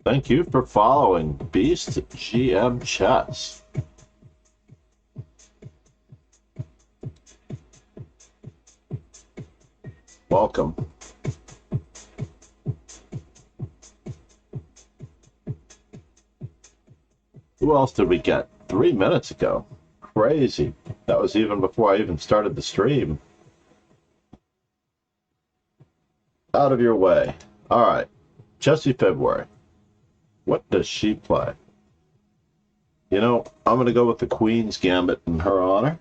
Thank you for following Beast GM Chess. Welcome. Who else did we get 3 minutes ago? Crazy. That was even before I even started the stream. Out of your way. All right. Jesse February. What does she play? You know, I'm going to go with the Queen's Gambit in her honor.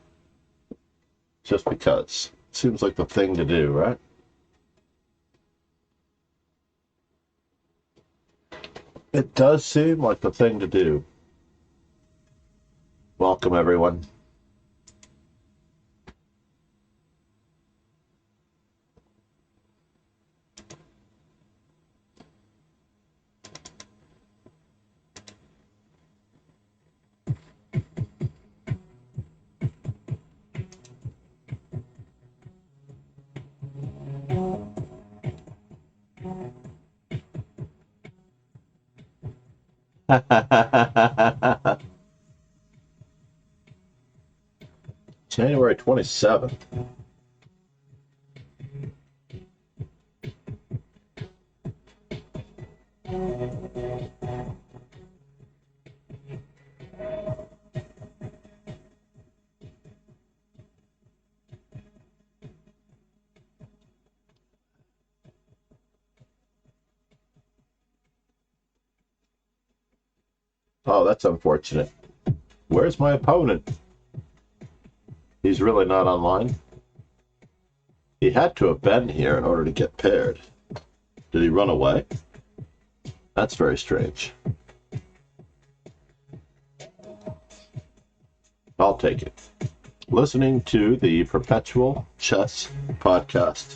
Just because. Seems like the thing to do, right? It does seem like the thing to do. Welcome, everyone. January 27th. Oh, that's unfortunate. Where's my opponent? He's really not online. He had to have been here in order to get paired. Did he run away? That's very strange. I'll take it. Listening to the Perpetual Chess Podcast.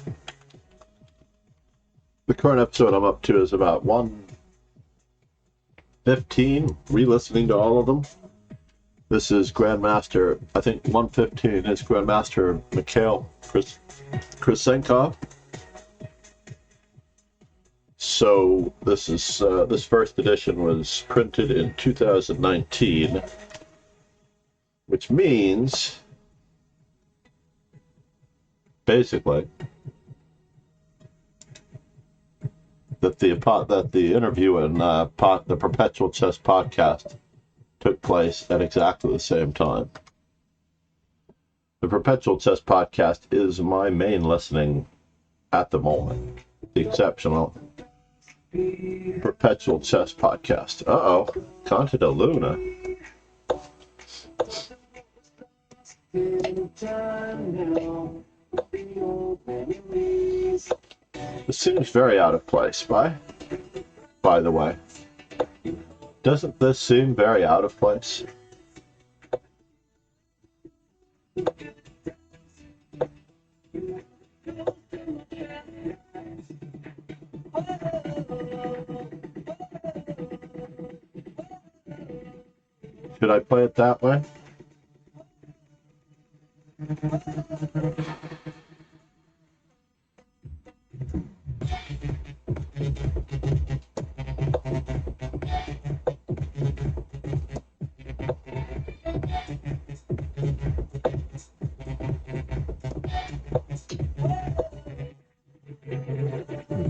The current episode I'm up to is about 115, re-listening to all of them. This is Grandmaster, I think 115 is Grandmaster Mikhail Krisenkov. So this is this first edition was printed in 2019, which means basically that the interview and the Perpetual Chess Podcast took place at exactly the same time. The Perpetual Chess Podcast is my main listening at the moment. The exceptional Perpetual Chess Podcast. Conte de Luna. This seems very out of place, by the way. Doesn't this seem very out of place? Should I play it that way?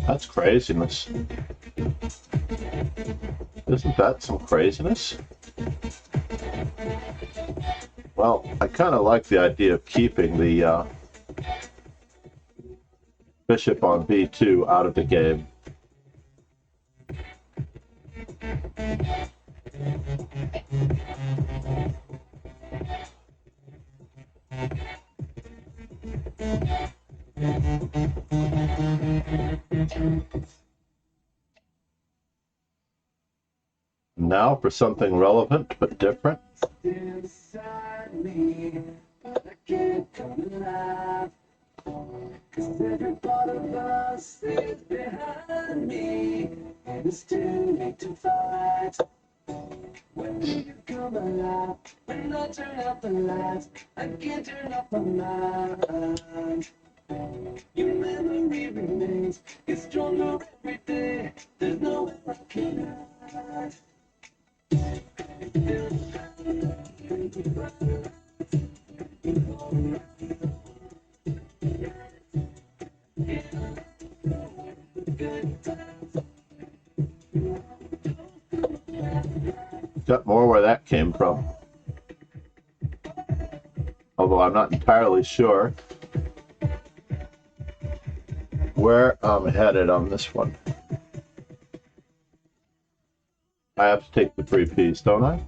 That's craziness. Isn't that some craziness? Well, I kind of like the idea of keeping the bishop on b2 out of the game. Now for something relevant but different. Inside me, but I can't come alive. 'Cause every part of us is behind me, and it's too late to fight. When will you come alive? When I turn out the lights, I can't turn off my mind. Your memory remains, it's stronger every day. There's nowhere I can hide. Got more where that came from. Although I'm not entirely sure where I'm headed on this one. I have to take the free piece, don't I?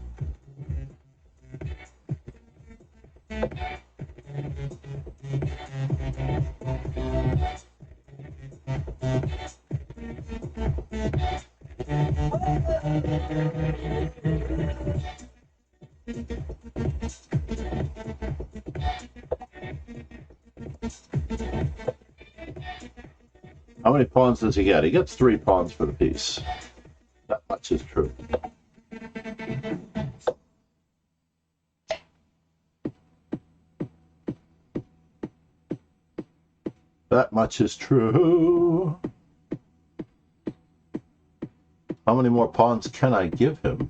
How many pawns does he get? He gets 3 pawns for the piece. That much is true. That much is true. How many more pawns can I give him?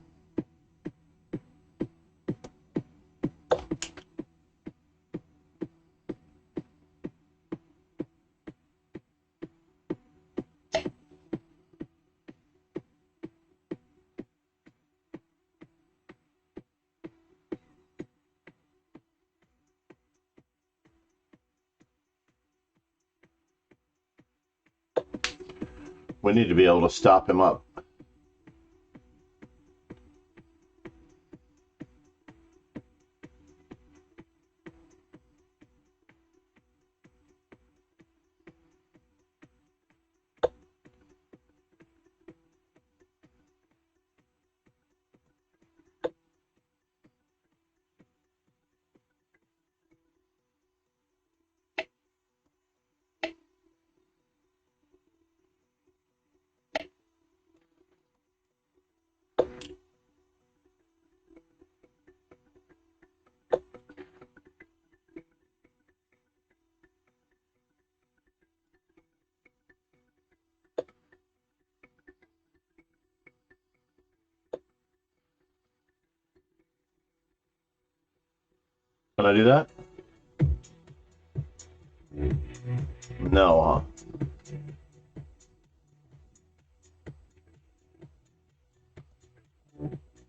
We need to be able to stop him up. Can I do that? No, huh?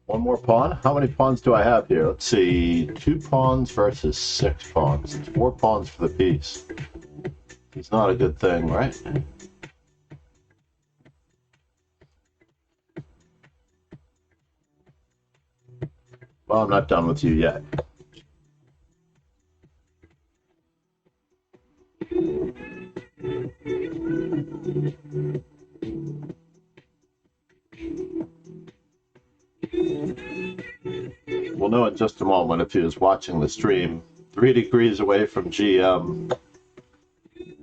One more pawn? How many pawns do I have here? Let's see. 2 pawns versus 6 pawns. It's 4 pawns for the piece. It's not a good thing, right? Well, I'm not done with you yet. We'll know in just a moment if he was watching the stream. 3 degrees away from GM.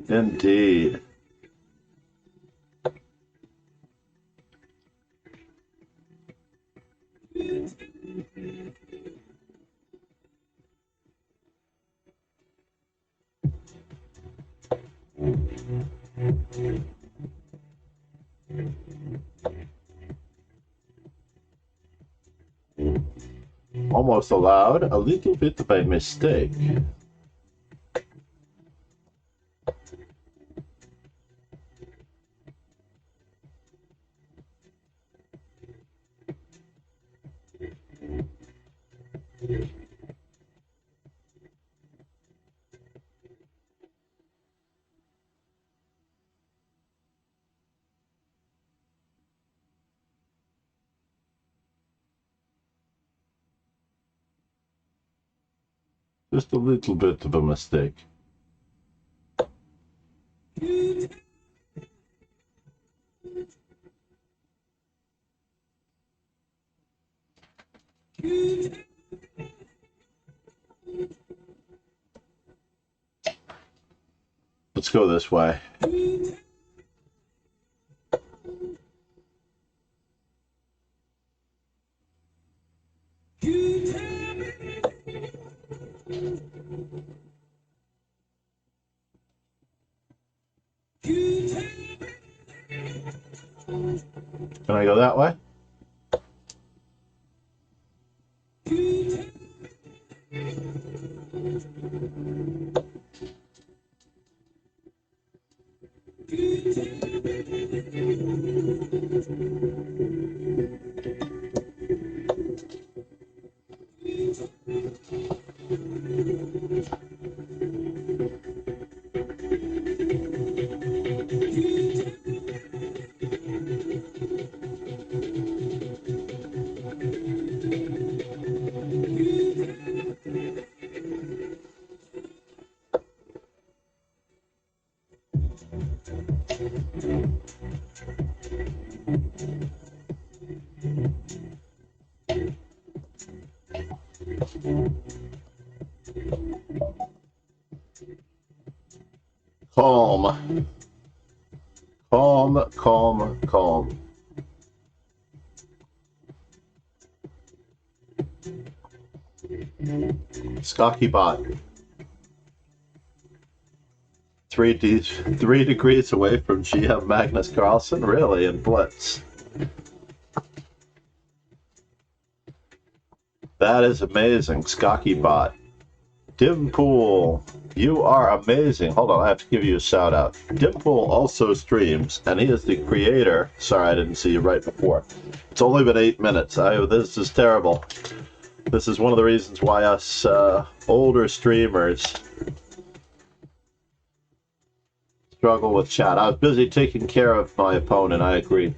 Indeed. Almost allowed a little bit by mistake. Just a little bit of a mistake. Let's go this way. Can I go that way? Calm. Calm, calm, calm. Stocky bot. 3 degrees away from GM Magnus Carlsen, really, in Blitz. That is amazing, Skocky bot. Dimpool, you are amazing. Hold on, I have to give you a shout out. Dimpool also streams, and he is the creator. Sorry, I didn't see you right before. It's only been 8 minutes. This is terrible. This is one of the reasons why us older streamers struggle with chat. I was busy taking care of my opponent, I agree.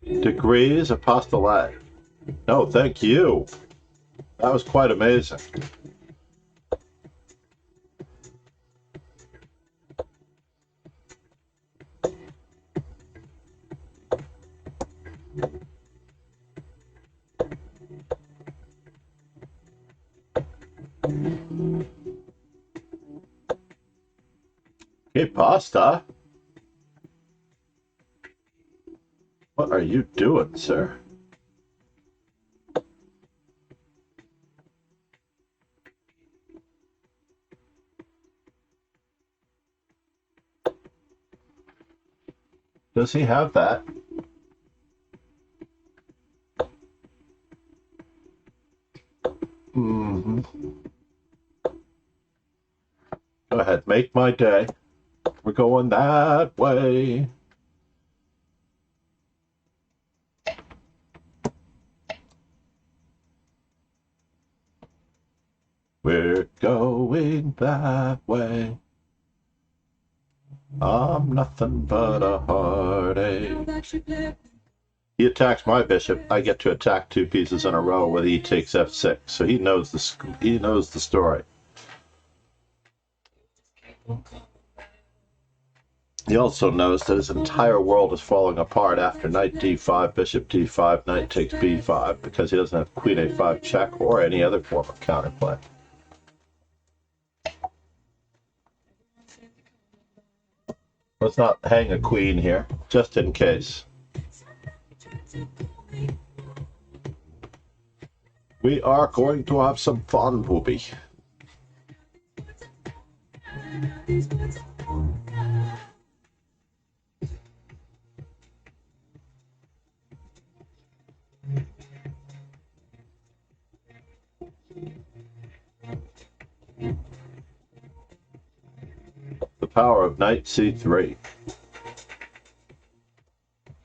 Degrees apostolate. No, thank you. That was quite amazing. Hey, pasta. What are you doing, sir? Does he have that? Mm-hmm. Go ahead, make my day. We're going that way. We're going that way. I'm nothing but a heartache. He attacks my bishop. I get to attack 2 pieces in a row with he takes f6. So he knows the story. He also knows that his entire world is falling apart after knight d5, bishop d5, knight takes b5, because he doesn't have queen a5 check or any other form of counterplay. Let's not hang a queen here, just in case. We are going to have some fun, Poopy. The power of knight c3.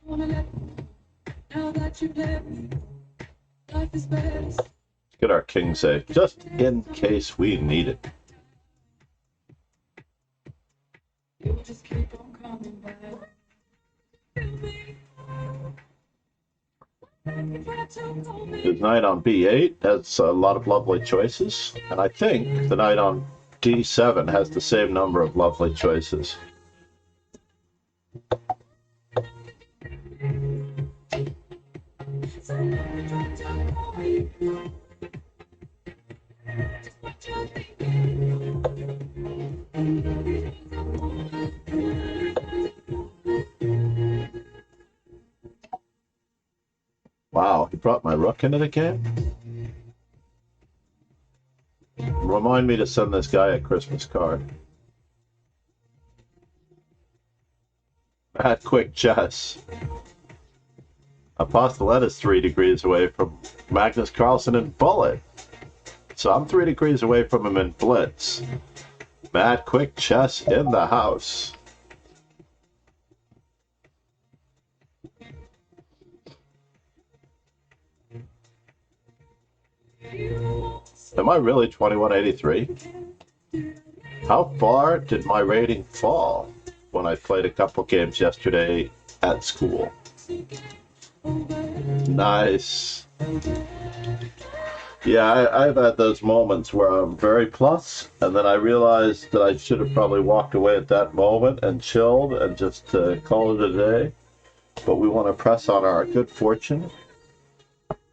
Let's get our king safe, just in case we need it. The knight on b8 has a lot of lovely choices, and I think the knight on d7 has the same number of lovely choices. Wow, he brought my rook into the game? Remind me to send this guy a Christmas card. At quick chess. Apostolette is 3 degrees away from Magnus Carlsen in Bullet. So I'm 3 degrees away from him in Blitz. Mad Quick Chess in the house. Am I really 2183? How far did my rating fall when I played a couple games yesterday at school? Nice. Yeah, I've had those moments where I'm very plus, and then I realized that I should have probably walked away at that moment and chilled and just called it a day. But we want to press on our good fortune.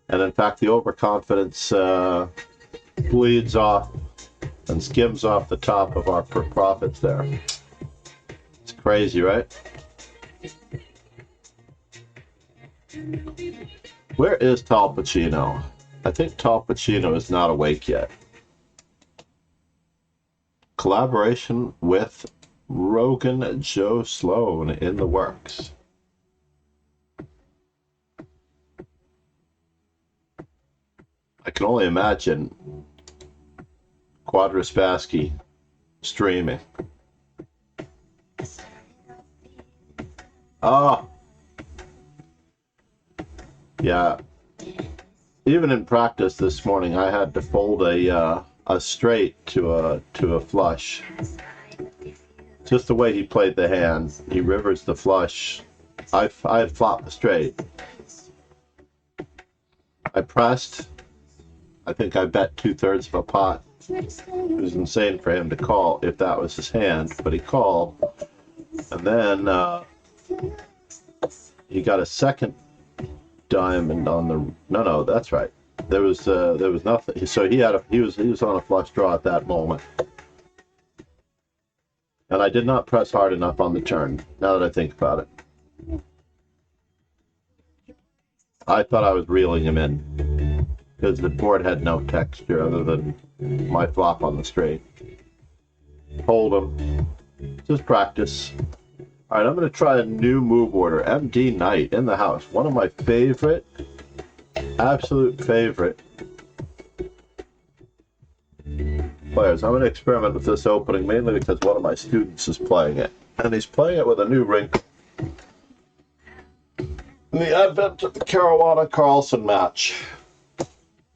And in fact, the overconfidence bleeds off and skims off the top of our profits there. It's crazy, right? Where is Tal Pacino? I think Tal Pacino is not awake yet. Collaboration with Rogan Joe Sloan in the works. I can only imagine Quadraspassky streaming. Oh, yeah. Even in practice this morning, I had to fold a straight to a flush. Just the way he played the hand, he rivers the flush. I had flopped the straight. I pressed. I think I bet 2/3 of a pot. It was insane for him to call if that was his hand, but he called. And then he got a second diamond on the. No, that's right. There was nothing. So he was on a flush draw at that moment. And I did not press hard enough on the turn. Now that I think about it, I thought I was reeling him in, because the board had no texture other than my flop on the straight. Hold him. Just practice. All right, I'm going to try a new move order. MD Knight in the house. One of my favorite, absolute favorite players. I'm going to experiment with this opening mainly because one of my students is playing it. And he's playing it with a new wrinkle. In the advent of the Caruana Carlsen match.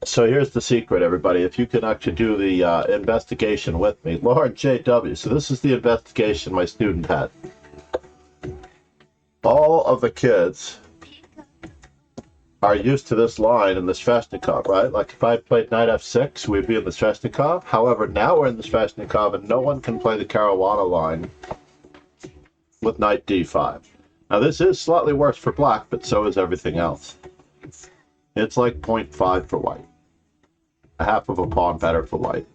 So here's the secret, everybody. If you can actually do the investigation with me. Lauren J.W. So this is the investigation my student had. All of the kids are used to this line in the Sveshnikov, right? Like if I played knight f6, we'd be in the Sveshnikov. However, now we're in the Sveshnikov and no one can play the Caruana line with knight d5. Now this is slightly worse for black, but so is everything else. It's like 0.5 for white. A half of a pawn better for white.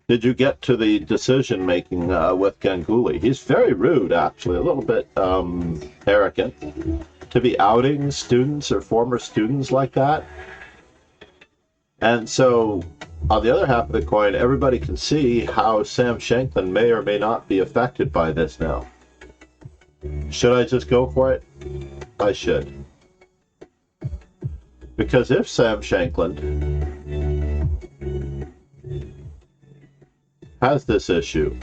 Did you get to the decision making with Ganguly? He's very rude, actually, a little bit arrogant to be outing students or former students like that. And so, on the other half of the coin, everybody can see how Sam Shanklin may or may not be affected by this now. Should I just go for it? I should. Because if Sam Shanklin has this issue,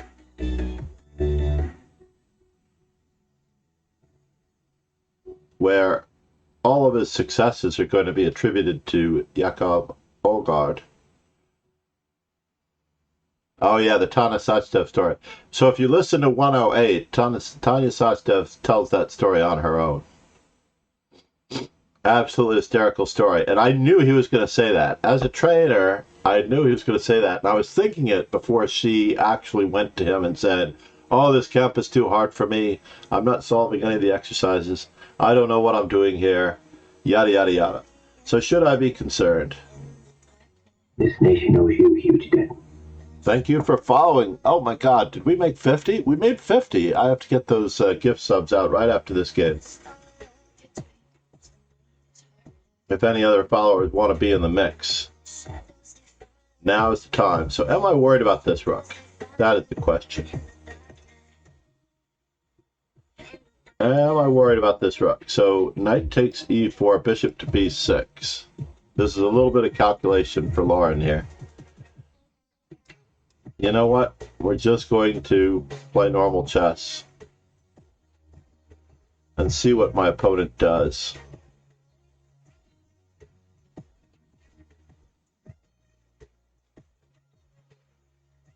where all of his successes are going to be attributed to Yakov Ogard. Oh yeah, the Tanya Sachdev story. So if you listen to 108, Tanya Sachdev tells that story on her own. Absolutely hysterical story. And I knew he was going to say that. As a trainer, I knew he was going to say that. And I was thinking it before she actually went to him and said, oh, this camp is too hard for me. I'm not solving any of the exercises. I don't know what I'm doing here. Yada, yada, yada. So should I be concerned? This nation owes you a huge debt. Thank you for following. Oh my God, did we make 50? We made 50. I have to get those gift subs out right after this game. If any other followers want to be in the mix, now is the time. So am I worried about this rook? That is the question. Am I worried about this rook? So knight takes e4, bishop to b6. This is a little bit of calculation for Lauren here. You know what? We're just going to play normal chess and see what my opponent does.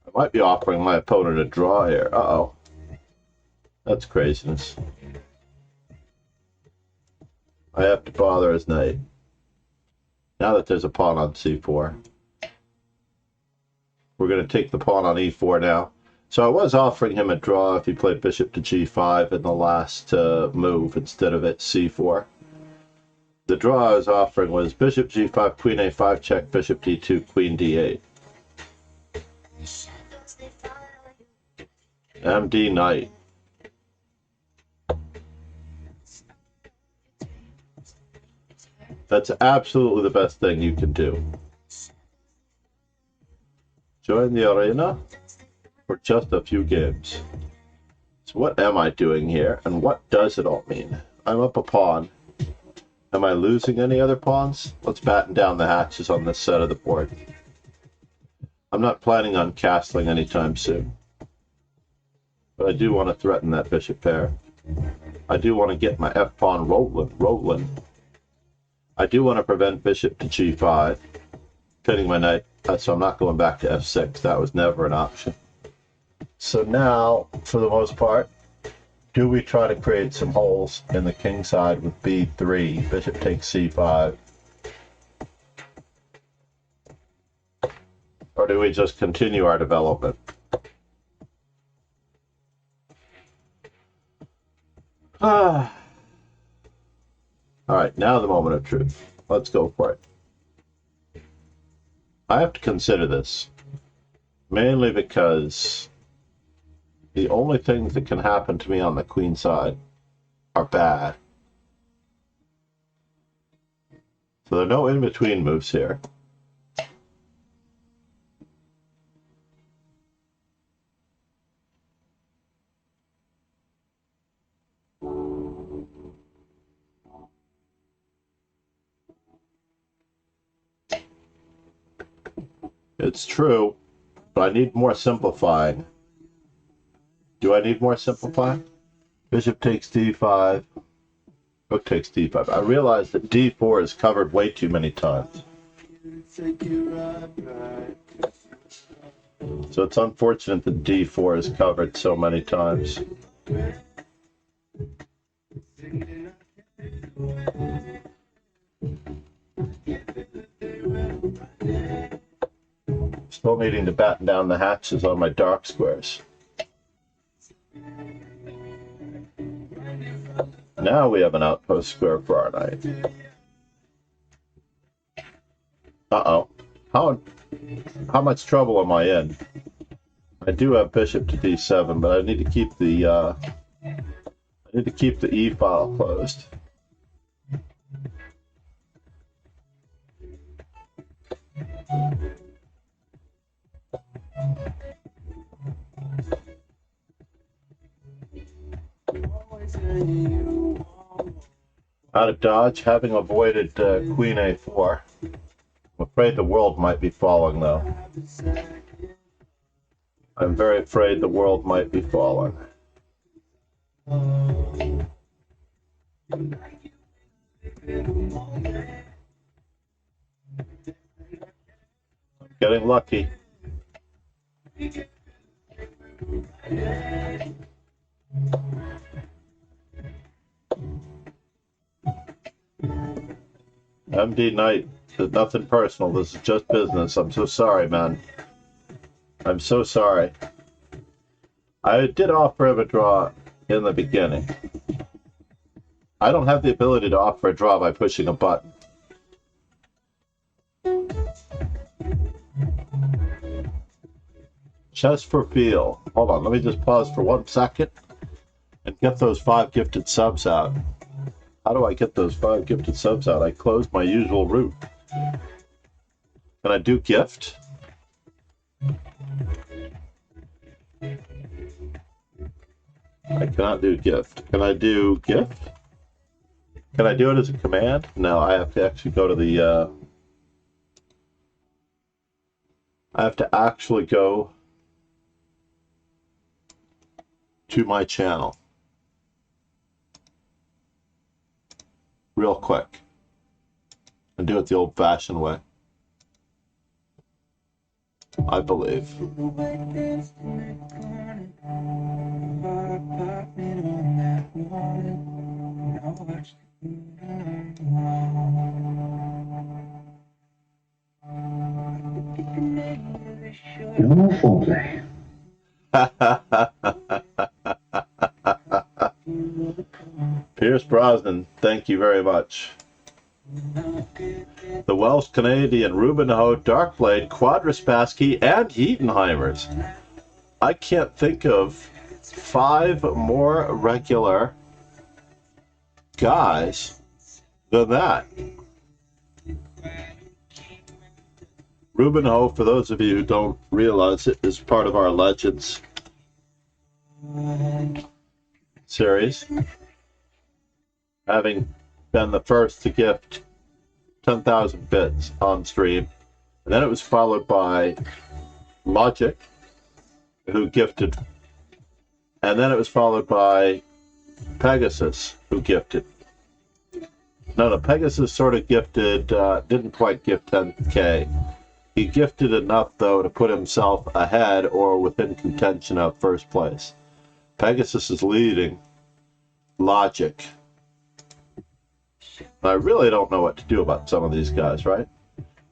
I might be offering my opponent a draw here. Uh-oh. That's craziness. I have to bother his knight. Now that there's a pawn on c4. We're going to take the pawn on e4 now. So I was offering him a draw if he played bishop to g5 in the last move instead of at c4. The draw I was offering was bishop g5, queen a5 check, bishop d2, queen d8. MD knight. That's absolutely the best thing you can do. Join the arena for just a few games. So what am I doing here, and what does it all mean? I'm up a pawn. Am I losing any other pawns? Let's batten down the hatches on this side of the board. I'm not planning on castling anytime soon. But I do want to threaten that bishop pair. I do want to get my f-pawn rolling. I do want to prevent bishop to g5, pinning my knight, so I'm not going back to f6. That was never an option. So now, for the most part, do we try to create some holes in the king side with b3, bishop takes c5? Or do we just continue our development? All right, now the moment of truth. Let's go for it. I have to consider this, mainly because the only things that can happen to me on the queen side are bad. So there are no in-between moves here. It's true, but I need more simplifying. Do I need more simplifying? Bishop takes d5. Rook takes d5. I realize that d4 is covered way too many times. So it's unfortunate that d4 is covered so many times. Still needing to batten down the hatches on my dark squares. Now we have an outpost square for our knight. Uh-oh. How much trouble am I in? I do have bishop to d7, but I need to keep the E file closed. Out of dodge, having avoided queen a4. I'm afraid the world might be falling, though. I'm very afraid the world might be falling. Getting lucky. MD Knight, there's nothing personal. This is just business. I'm so sorry, man. I'm so sorry. I did offer him a draw in the beginning. I don't have the ability to offer a draw by pushing a button. Chess for feel. Hold on, let me just pause for 1 second and get those 5 gifted subs out. How do I get those 5 gifted subs out? I closed my usual route. Can I do gift? I cannot do gift. Can I do gift? Can I do it as a command? No, I have to actually go to the, I have to actually go to my channel real quick and do it the old-fashioned way, I believe. No foreplay. Pierce Brosnan, thank you very much. The Welsh Canadian Rubenho, Darkblade, Quadraspassky, and Heatenheimers. I can't think of 5 more regular guys than that. Rubenho, for those of you who don't realize it, is part of our Legends series, having been the first to gift 10,000 bits on stream. And then it was followed by Logic, who gifted, and then it was followed by Pegasus, who gifted. No, Pegasus sort of gifted, didn't quite gift 10K. He gifted enough, though, to put himself ahead or within contention of first place. Pegasus is leading Logic. I really don't know what to do about some of these guys, right?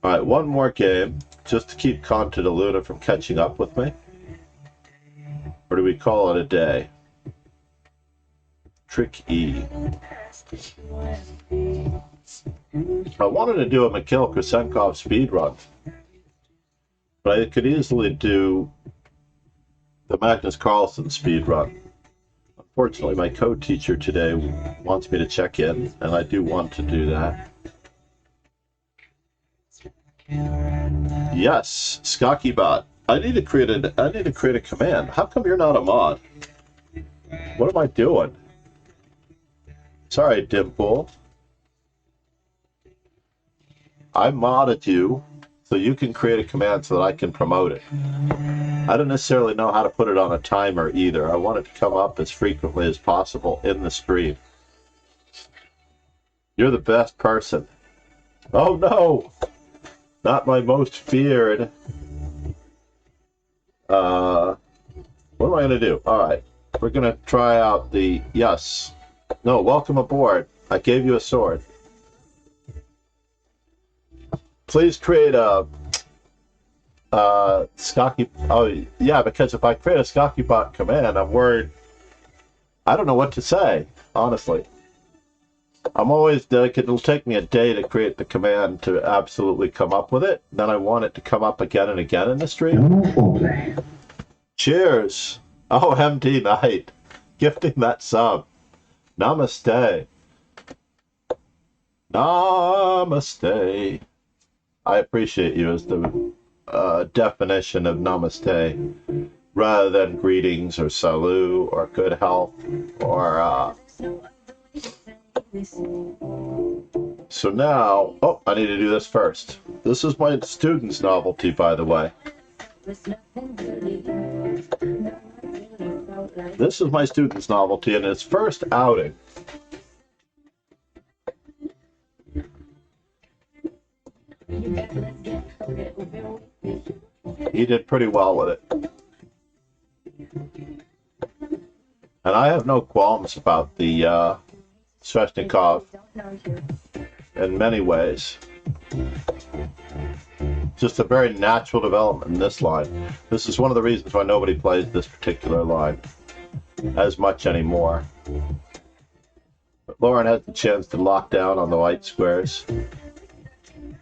All right, one more game, just to keep Conta de Luna from catching up with me. Or do we call it a day? Trick E. I wanted to do a Mikhail Krasenkov speed run, but I could easily do the Magnus Carlsen speed run. Unfortunately, my co-teacher today wants me to check in, and I do want to do that. Yes, Skakibot. I need to create a command. How come you're not a mod? What am I doing? Sorry, Dimple. I modded you so you can create a command so that I can promote it. I don't necessarily know how to put it on a timer either. I want it to come up as frequently as possible in the stream. You're the best person. Oh no! Not my most feared. What am I going to do? Alright, we're going to try out the... Yes. No, welcome aboard. I gave you a sword. Please create a... Skocky... Oh, yeah, because if I create a Skakibot command, I'm worried... I don't know what to say, honestly. I'm always... It'll take me a day to create the command to absolutely come up with it. Then I want it to come up again and again in the stream. Cheers! Oh, MD Knight. Gifting that sub. Namaste. Namaste. I appreciate you as the definition of namaste, rather than greetings or salut or good health or So now, oh, I need to do this first. This is my student's novelty, by the way. This is my student's novelty in its first outing. He did pretty well with it. And I have no qualms about the Sveshnikov in many ways. Just a very natural development in this line. This is one of the reasons why nobody plays this particular line as much anymore. But Lauren had the chance to lock down on the white squares.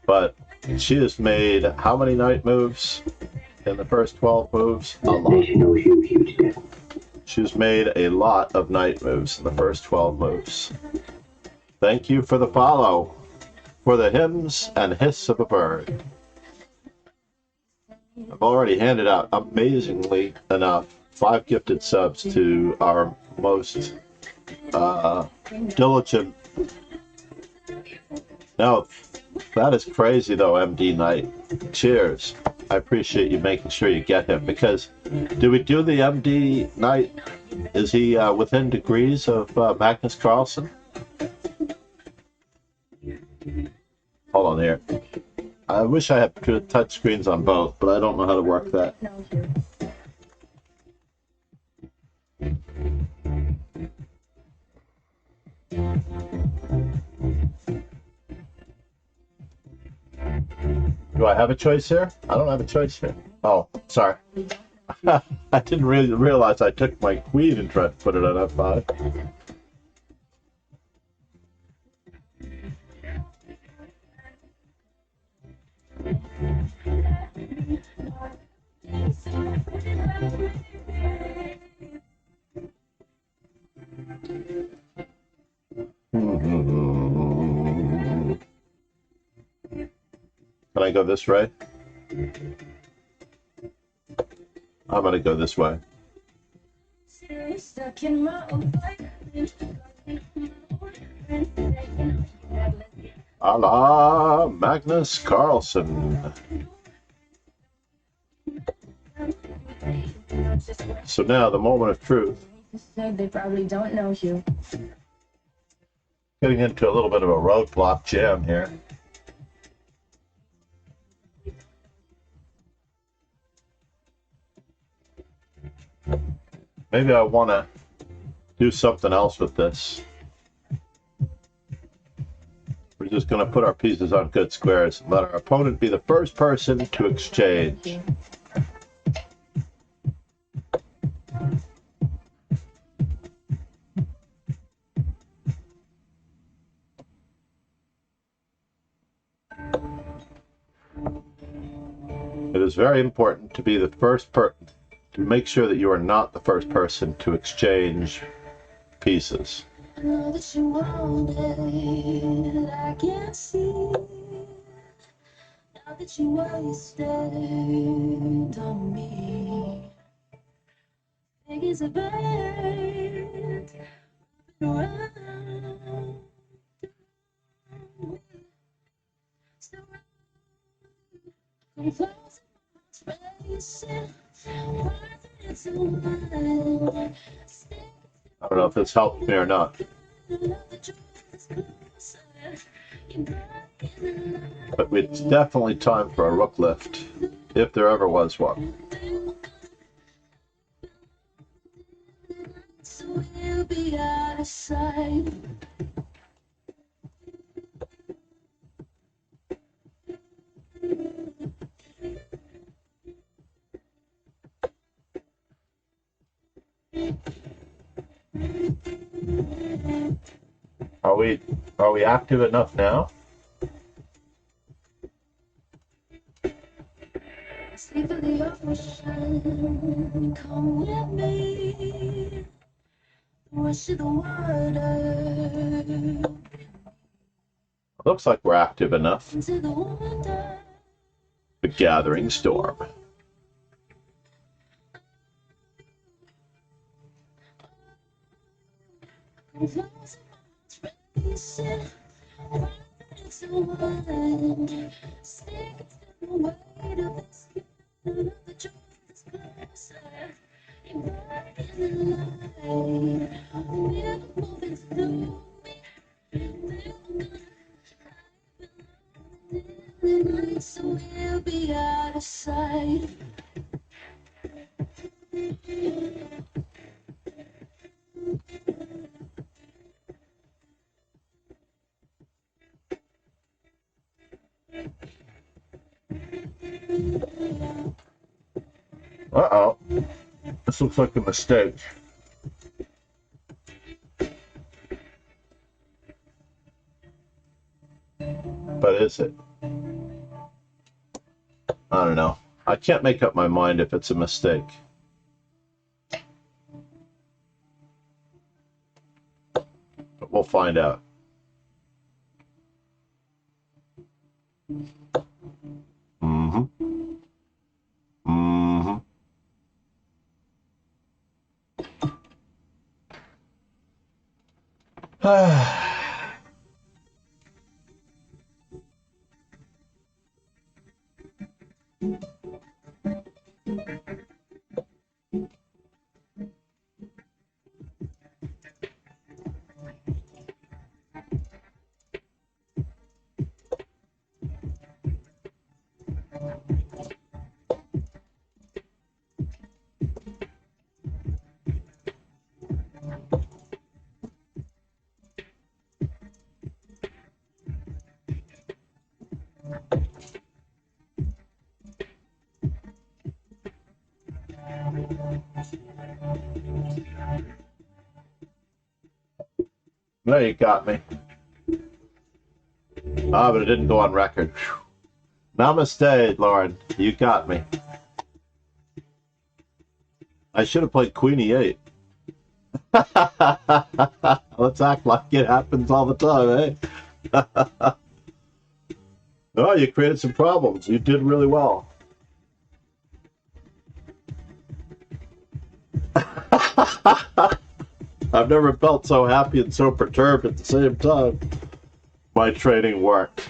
But she has made how many knight moves in the first 12 moves? A lot. She's made a lot of knight moves in the first 12 moves. Thank you for the follow, for the hymns and hiss of a bird. I've already handed out, amazingly enough, 5 gifted subs to our most diligent. No, that is crazy though, MD Knight. Cheers. I appreciate you making sure you get him, because do we do the MD Knight? Is he within degrees of Magnus Carlsen? Hold on here. I wish I had touch screens on both, but I don't know how to work that. Do I have a choice here? I don't have a choice here. Oh, sorry. I didn't really realize I took my queen and tried to put it on F5. Can I go this way? I'm gonna go this way. A la Magnus Carlsen. So now the moment of truth. They probably don't know you. Getting into a little bit of a roadblock jam here. Maybe I want to do something else with this. We're just going to put our pieces on good squares and let our opponent be the first person to exchange. It is very important to be the first person, to make sure that you are not the first person to exchange pieces. I know that you want it, I can see. Now that you wasted on me. Think it's a bad around. So come close, racing. It's a wild. I don't know if this helped me or not. But it's definitely time for a rook lift, if there ever was one. So we'll be out of sight. Are we active enough now? Sleep in the ocean, come with me. Rush in the water. Looks like we're active enough. Into the water. The gathering storm. Racing, it's a wild. Stick to the weight of this skin. The truth is closer. You're right in the light. We're moving through the night, so we'll be out of sight. Uh-oh. This looks like a mistake. But is it? I don't know. I can't make up my mind if it's a mistake. But we'll find out. Mm-hmm. Mm-hmm. No, you got me. Ah, but it didn't go on record. Whew. Namaste, Lauren. You got me. I should have played Queen E8. Let's act like it happens all the time, eh? Oh, you created some problems. You did really well. I've never felt so happy and so perturbed at the same time. My training worked.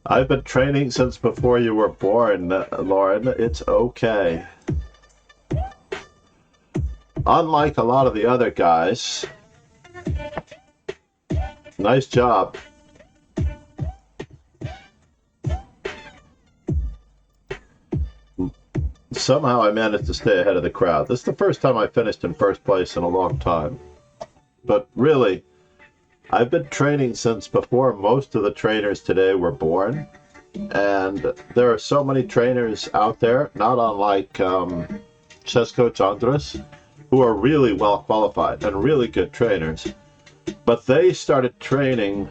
I've been training since before you were born, Lauren. It's okay. Unlike a lot of the other guys. Nice job. Somehow I managed to stay ahead of the crowd. This is the first time I finished in first place in a long time. But really, I've been training since before most of the trainers today were born. And there are so many trainers out there, not unlike chess coach Andres, who are really well qualified and really good trainers. But they started training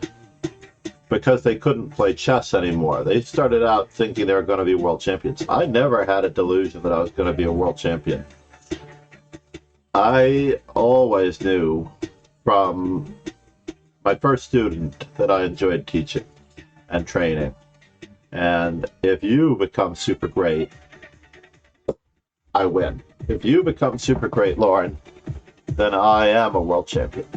because they couldn't play chess anymore. They started out thinking they were going to be world champions. I never had a delusion that I was going to be a world champion. I always knew from my first student that I enjoyed teaching and training. And if you become super great, I win. If you become super great, Lauren, then I am a world champion.